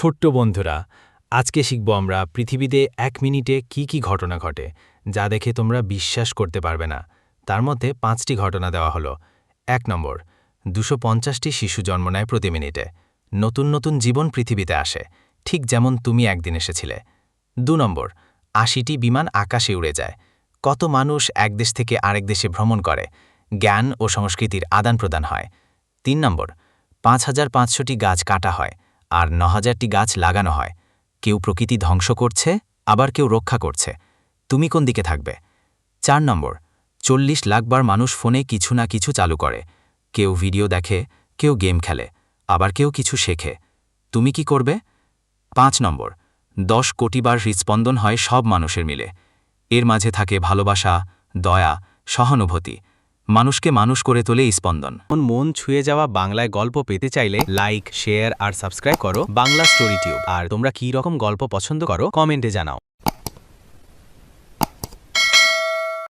ছোট্ট বন্ধুরা, আজকে শিখব আমরা পৃথিবীতে ১ মিনিটে কি ঘটনা ঘটে যা দেখে তোমরা বিশ্বাস করতে পারবে না। তার মধ্যে ৫টি ঘটনা দেওয়া হলো। ১ নম্বর, ২৫০টি শিশু জন্ম নেয় প্রতি মিনিটে। নতুন জীবন পৃথিবীতে আসে, ঠিক যেমন তুমি একদিন এসেছিলে। ২ নম্বর, ৮০টি বিমান আকাশে উড়ে যায়। কত মানুষ এক দেশ থেকে আরেক দেশে ভ্রমণ করে, জ্ঞান ও সংস্কৃতির আদান-প্রদান হয়। ৩ নম্বর, ৫৫০০টি গাছ কাটা হয় আর ৯,০০০টি গাছ লাগানো হয়। কেউ প্রকৃতি ধ্বংস করছে, আবার কেউ রক্ষা করছে। তুমি কোন দিকে থাকবে? ৪ নম্বর, ৪০ লাখ বার মানুষ ফোনে কিছু না কিছু চালু করে। কেউ ভিডিও দেখে, কেউ গেম খেলে, আবার কেউ কিছু শেখে। তুমি কি করবে? ৫ নম্বর, ১০ কোটি বার হৃৎস্পন্দন হয় সব মানুষের মিলে। এর মাঝে থাকে ভালোবাসা, দয়া, সহানুভূতি। মানুষকে মানুষ করে তোলে এই স্পন্দন। মন ছুঁয়ে যাওয়া বাংলায় গল্প পেতে চাইলে লাইক, শেয়ার আর সাবস্ক্রাইব করো বাংলা স্টোরি টিউব। আর তোমরা কী রকম গল্প পছন্দ করো কমেন্টে জানাও।